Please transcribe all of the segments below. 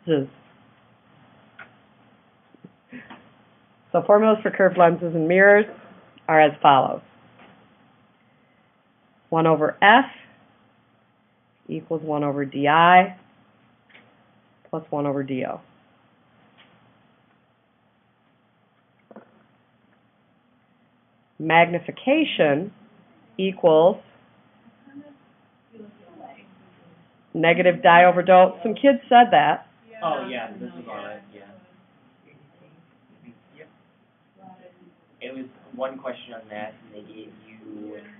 So formulas for curved lenses and mirrors are as follows. 1 over f equals 1 over di plus 1 over do. Magnification equals negative di over do. Some kids said that. Oh, yeah, this is on it, yeah. Yep. It was one question on that, and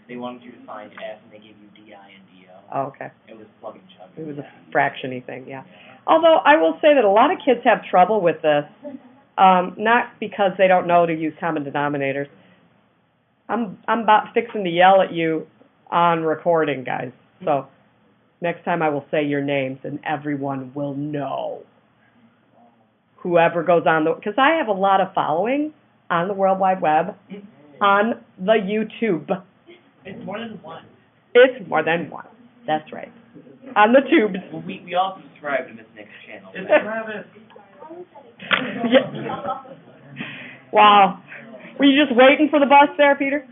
they wanted you to find F, and they gave you DI and DO. Oh, okay. It was plug and chug. It was a fraction-y thing, yeah. Although I will say that a lot of kids have trouble with this, not because they don't know to use common denominators. I'm about fixing to yell at you on recording, guys. So next time I will say your names, and everyone will know. Whoever goes on the, because I have a lot of following on the World Wide Web, on the YouTube. It's more than one. It's more than one. That's right. On the tubes. Well, we all subscribe to this next channel. Yeah. Wow. Were you just waiting for the bus there, Peter?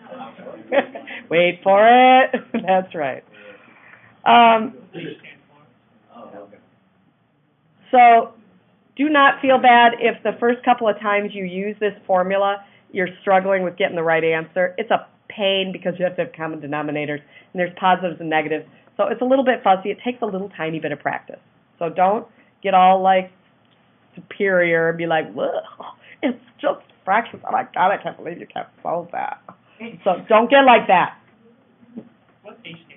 Wait for it. That's right. So do not feel bad if the first couple of times you use this formula, you're struggling with getting the right answer. It's a pain because you have to have common denominators, and there's positives and negatives. So it's a little bit fuzzy. It takes a little tiny bit of practice. So don't get all like superior and be like, it's just fractions. Oh my God, I can't believe you can't solve that. So don't get like that.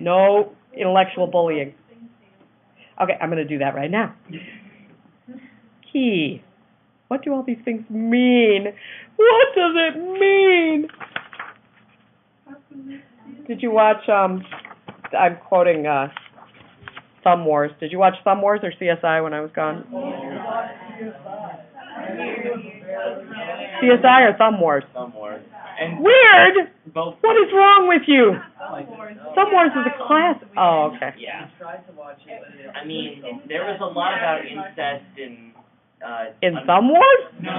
No intellectual bullying. Okay, I'm going to do that right now. Key. What do all these things mean? What does it mean? Did you watch, I'm quoting Thumb Wars. Did you watch Thumb Wars or CSI when I was gone? CSI or Thumb Wars? Thumb Wars. And weird! Both. What is wrong with you? Thumb Wars is a class. Oh, okay. Yeah. I mean, there was a lot about incest and... in Thumb Wars? No.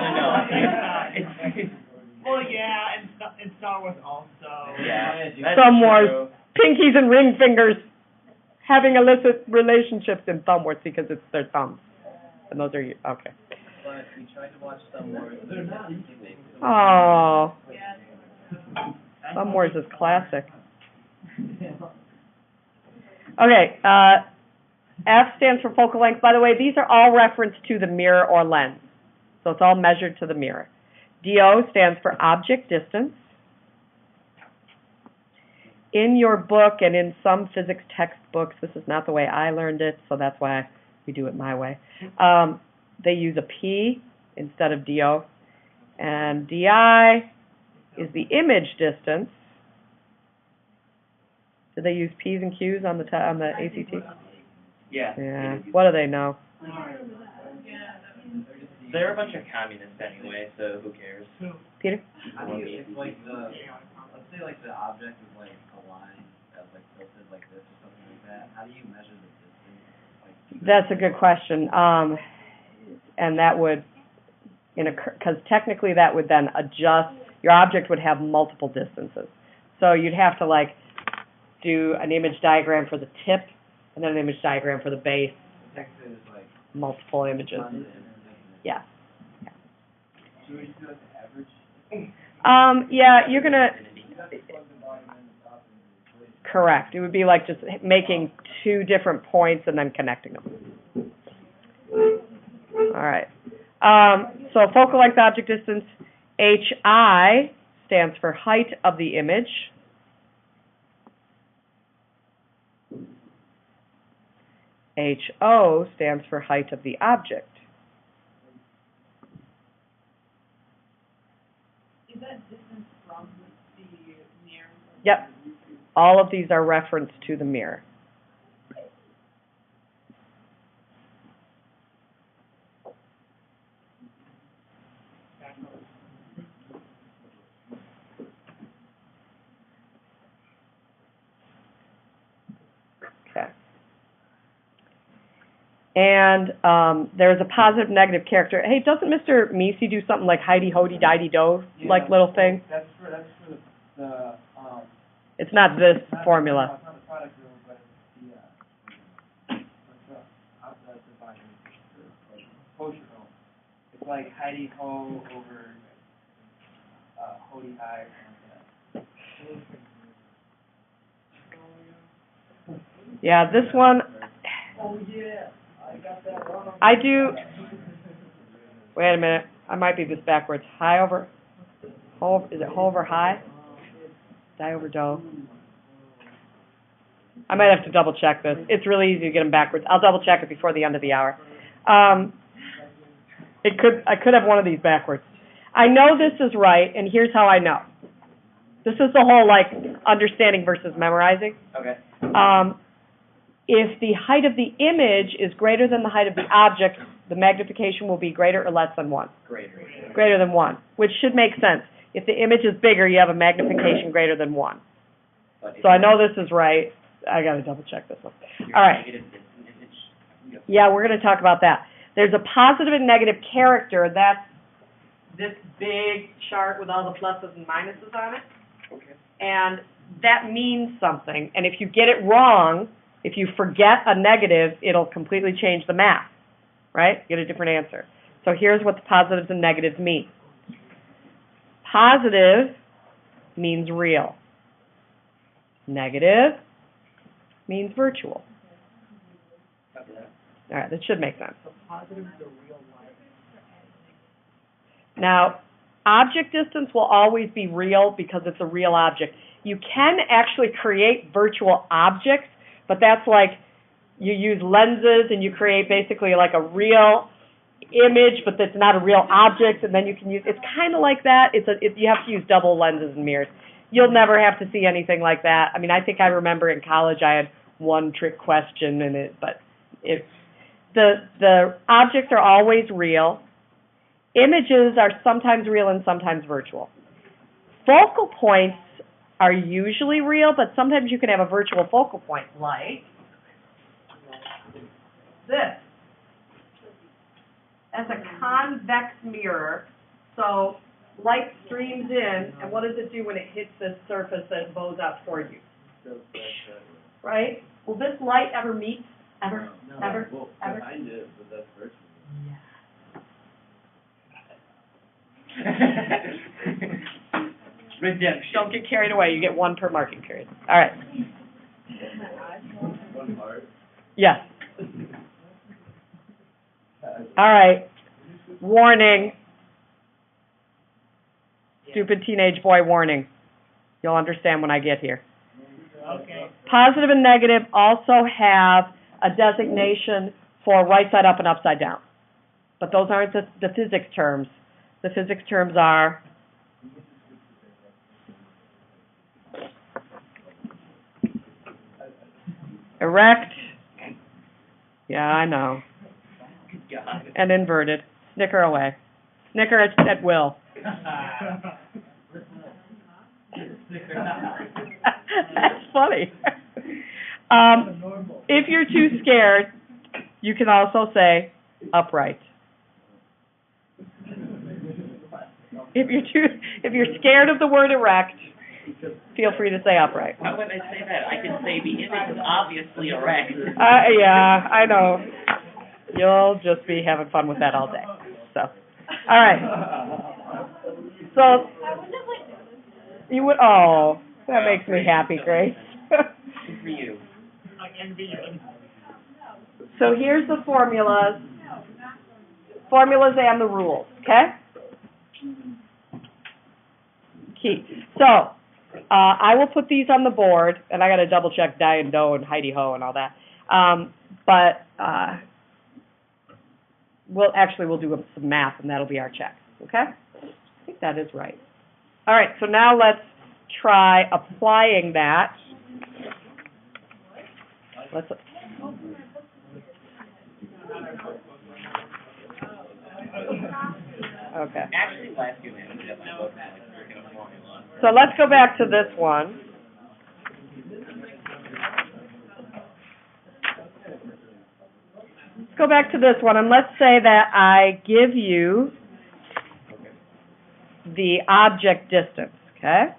Well, yeah, and Star Wars also. Yeah. Thumb Wars. Pinkies and ring fingers having illicit relationships in Thumb Wars because it's their thumbs. And those are you. Okay. But we tried to watch Thumb Wars. Oh. Thumb Wars is classic. Okay. F stands for focal length. By the way, these are all referenced to the mirror or lens. So it's all measured to the mirror. DO stands for object distance. In your book and in some physics textbooks, this is not the way I learned it, so that's why we do it my way. They use a P instead of DO. And DI is the image distance. Do they use P's and Q's on the ACT? Yeah. Yeah. What do they know? They're a bunch of communists anyway, so who cares? Peter? I think it's like let's say like the object is like a line that's like tilted like this or something like that. How do you measure the distance? That's a good question. And that would, because technically that would then adjust, your object would have multiple distances. So you'd have to like do an image diagram for the tip and then an image diagram for the base. Technically it's like multiple images. Yeah. So we do like the average? Yeah, you're going to, correct. It would be like just making two different points and then connecting them. All right. So focal length object distance, HI stands for height of the image. HO stands for height of the object. Is that distance from the mirror? Yep. All of these are referenced to the mirror. And there's a positive, negative character. Hey, doesn't Mr. Meesey do something like Heidi Hody Didy Do, like little thing? That's for the, It's not this not, formula. no, it's not the product rule, but it's the binary potion rule. It's like Heidi Ho over, Hody High, or something like that. Yeah, this one, Oh, yeah, I got that wrong. I do, wait a minute, I might be this backwards. High over, ho, is it ho over high? Die over do. I might have to double check this. It's really easy to get them backwards. I'll double check it before the end of the hour. I could have one of these backwards. I know this is right, and here's how I know. This is the whole, like, understanding versus memorizing. Okay. If the height of the image is greater than the height of the object, the magnification will be greater or less than 1. Greater. Greater than 1, which should make sense. If the image is bigger, you have a magnification greater than 1. But if So I know this is right. I got to double check this one. you're All right. negative distance image, Yeah, we're going to talk about that. There's a positive and negative character. That's this big chart with all the pluses and minuses on it. Okay. And that means something. And if you get it wrong, if you forget a negative, it'll completely change the math, right? Get a different answer. So here's what the positives and negatives mean. Positive means real. Negative means virtual. Copy that. All right, that should make sense. So positive is the real life. Now, object distance will always be real because it's a real object. You can actually create virtual objects, but that's like you use lenses and you create basically like a real image, but that's not a real object, and then you can use, it's kind of like that. You have to use double lenses and mirrors. You'll never have to see anything like that. I mean, I think I remember in college I had one trick question in it, but it's, the objects are always real. Images are sometimes real and sometimes virtual. Focal points are usually real, but sometimes you can have a virtual focal point, like this. That's a convex mirror, so light streams in, and what does it do when it hits this surface that bows out toward you? Right? Will this light ever meet? Ever? Ever? Well, Ever? behind it, but that's virtual. Redemption. Don't get carried away. You get one per marking period. All right. One part. Yes. All right. Warning. Stupid teenage boy warning. You'll understand when I get here. Okay. Positive and negative also have a designation for right side up and upside down. But those aren't the physics terms. The physics terms are erect. Yeah, I know. God. And inverted. Snicker away. Snicker at will. That's funny. If you're too scared, you can also say upright. If you're scared of the word erect, feel free to say upright. Why would I say that? I can say the image is obviously erect. Yeah, I know. You'll just be having fun with that all day. So, all right. So, you would, oh, that makes me happy, Grace. Good for you. So here's the formulas. Formulas and the rules, okay? Key. So, I will put these on the board, and I got to double check Die and Do and Heidi Ho and all that. We'll do some math, and that'll be our check, okay? I think that is right. All right, so now let's try applying that. Okay. Actually, last year they ended up my book like freaking a formula. So let's go back to this one. go back to this one, and let's say that I give you the object distance, okay?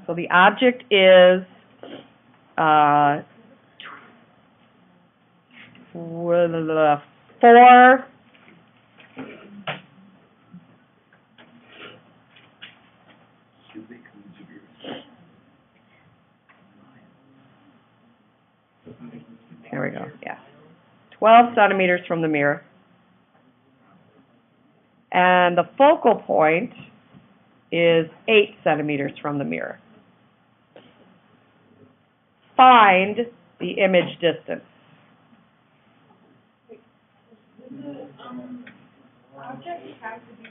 So the object is, 4 Here we go, yeah. 12 centimeters from the mirror. And the focal point is 8 centimeters from the mirror. Find the image distance. The, object has to be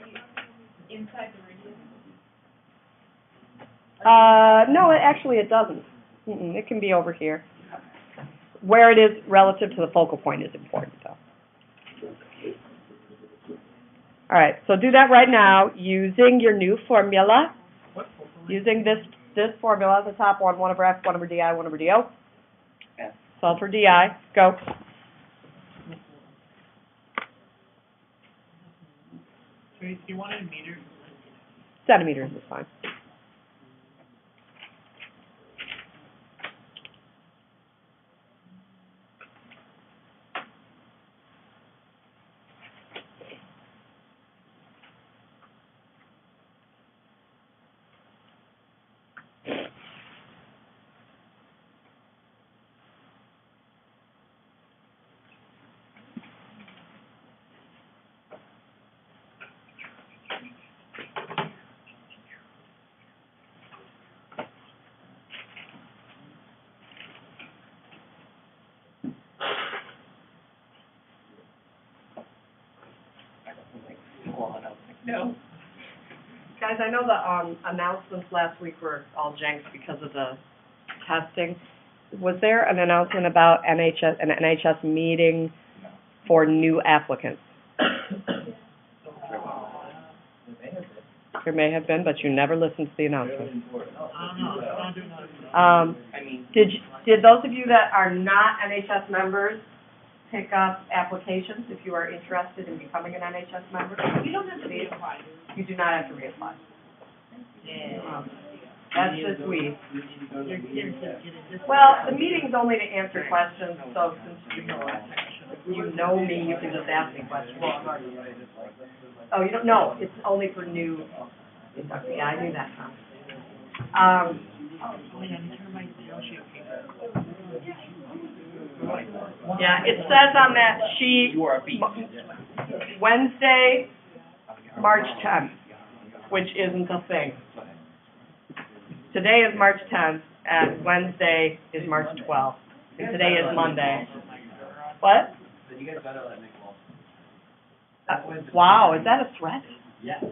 inside the radius. No, it doesn't. It can be over here. Where it is relative to the focal point is important, though. All right, so do that right now using your new formula. Using this formula, the top one, 1 over F, 1 over DI, 1 over DO. F. Solve for DI. Go. So you want it in meters? Centimeters is fine. No. Guys, I know the announcements last week were all janks because of the testing. Was there an announcement about an NHS meeting for new applicants? There may have been, but you never listened to the announcement. I mean, Did those of you that are not NHS members pick up applications if you are interested in becoming an NHS member? You don't have to reapply. You do not have to reapply. That's just we. Well, the meeting's only to answer questions, so since you know me, you can just ask me questions. Oh, you don't, no, it's only for new, yeah, I knew that, Tom. Yeah, it says on that sheet, you are a beast. Wednesday, March 10th, which isn't a thing. Today is March 10th, and Wednesday is March 12th, and today is Monday. What? So you guys better let Nick Walsh. Wow, is that a threat? Yes.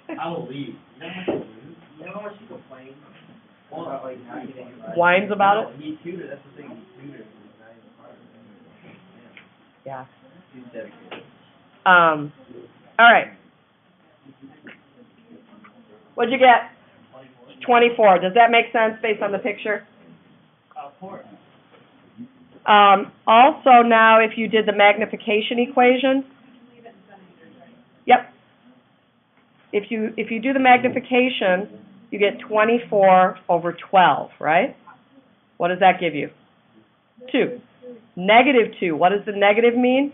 I will leave. You know how much You know how much he complains about like not getting invited? Whines about it? He tutored, that's the thing, he tutored. He's not even part of it. Yeah. He's dedicated. All right. What'd you get? 24. Does that make sense based on the picture? Also now, if you did the magnification equation, yep. If you do the magnification, you get 24 over 12, right? What does that give you? 2. Negative 2. What does the negative mean?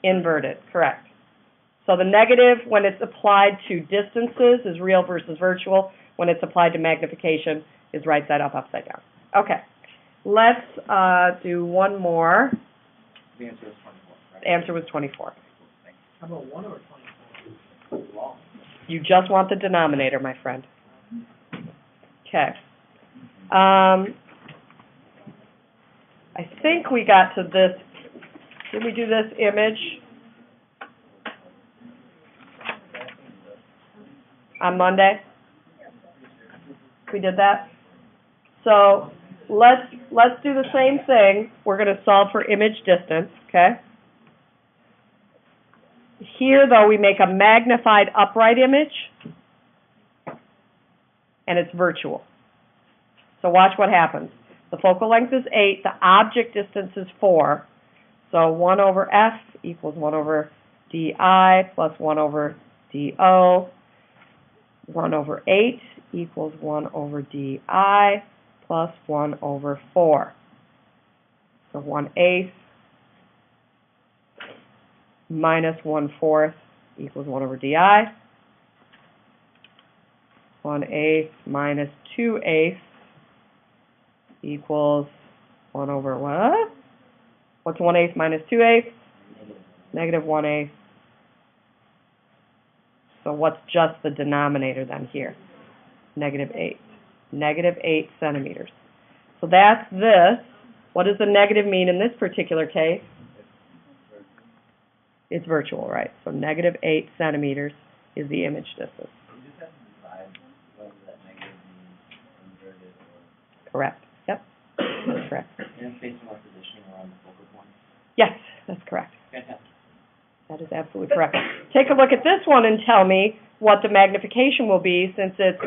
Inverted, correct. So the negative, when it's applied to distances, is real versus virtual. When it's applied to magnification, is right side up, upside down. Okay. Let's do one more. The answer is 24, right? The answer was 24. How about 1 over 24? You just want the denominator, my friend. Okay. I think we got to this. Did we do this image on Monday? We did that? So let's do the same thing. We're going to solve for image distance, okay? Here, though, we make a magnified upright image, and it's virtual. So watch what happens. The focal length is 8, the object distance is 4. So 1 over F equals 1 over DI plus 1 over DO. 1 over 8 equals 1 over DI plus 1 over 4. So 1/8 minus 1/4 equals 1 over DI. 1/8 minus 2/8 equals 1 over what? What's 1/8 minus 2/8? Negative 1/8. So what's just the denominator then here? Negative 8. Negative 8 centimeters. So that's this. What does the negative mean in this particular case? It's virtual, right? So negative 8 centimeters is the image distance. You just have to decide whether that negative means inverted or... Correct. Yep. That's correct. And it's based on our positioning around the focal point. Yes, that's correct. Fantastic. That is absolutely correct. Take a look at this one and tell me what the magnification will be since it's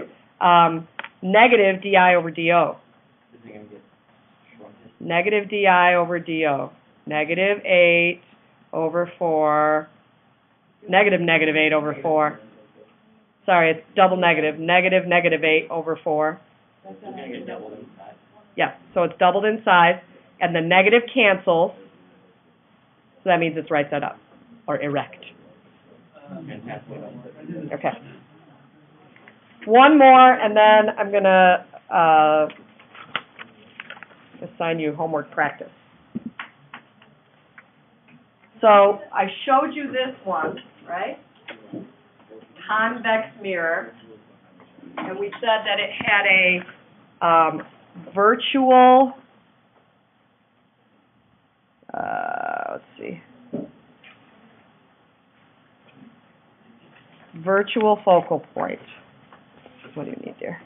negative DI over DO. Is it going to get shrunken? Negative DI over DO. Negative 8 over 4. Negative 8 over 4. Sorry, it's double negative. Negative 8 over 4. It's going to get doubled in size. Yeah, so it's doubled in size, and the negative cancels, so that means it's right side up, or erect. Fantastic. Okay. One more, and then I'm going to assign you homework practice. So I showed you this one, right? Convex mirror, and we said that it had a virtual, let's see, virtual focal point. What do you need there?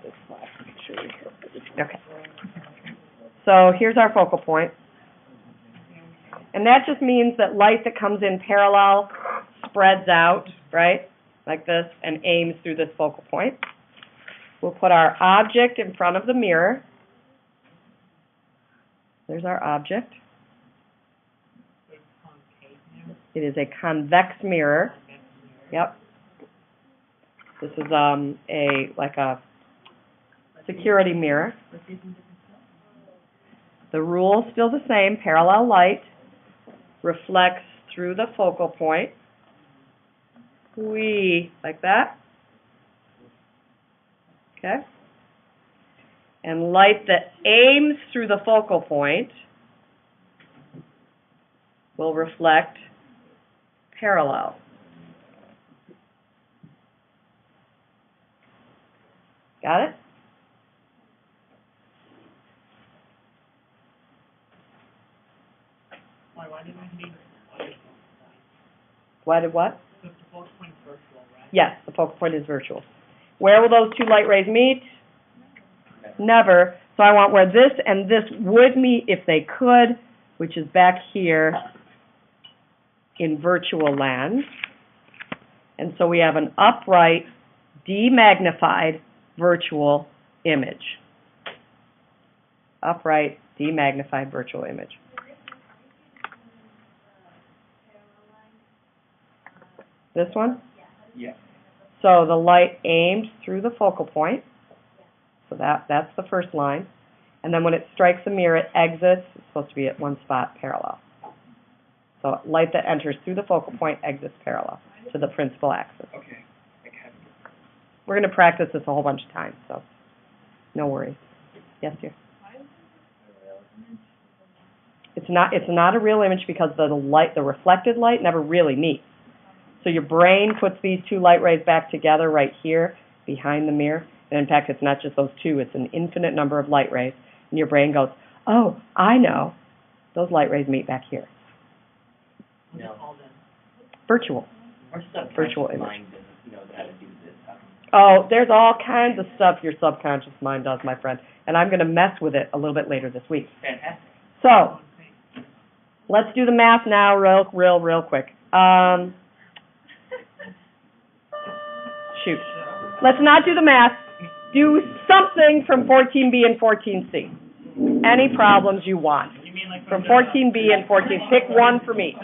This last picture here. Okay. So here's our focal point. And that just means that light that comes in parallel spreads out, right, like this, and aims through this focal point. We'll put our object in front of the mirror. There's our object. It is a convex mirror. Yep. This is like a security mirror. The rule's still the same. Parallel light reflects through the focal point. Like that. Okay? And light that aims through the focal point will reflect parallel. Got it? Why do we need Why did what? the focal point virtual, right? Yes, the focal point is virtual. Where will those two light rays meet? Never. So I want where this and this would meet if they could, which is back here in virtual land. And so we have an upright, demagnified virtual image. Upright, demagnified virtual image. This one? Yeah. So the light aims through the focal point. So that's the first line. And then when it strikes the mirror, it exits. It's supposed to be at one spot parallel. So light that enters through the focal point exits parallel to the principal axis. Okay. We're going to practice this a whole bunch of times, so no worries. Yes, dear? It's not a real image because the reflected light never really meets. So your brain puts these two light rays back together right here behind the mirror. And in fact, it's not just those two, it's an infinite number of light rays. And your brain goes, oh, I know. Those light rays meet back here. No. Virtual. Our subconscious Virtual image. mind knows how to do this. Oh, there's all kinds of stuff your subconscious mind does, my friend. And I'm going to mess with it a little bit later this week. Fantastic. So, let's do the math now real quick. Shoot. Let's not do the math. Do something from 14B and 14C. Any problems you want. You mean from 14B and 14, pick one from each.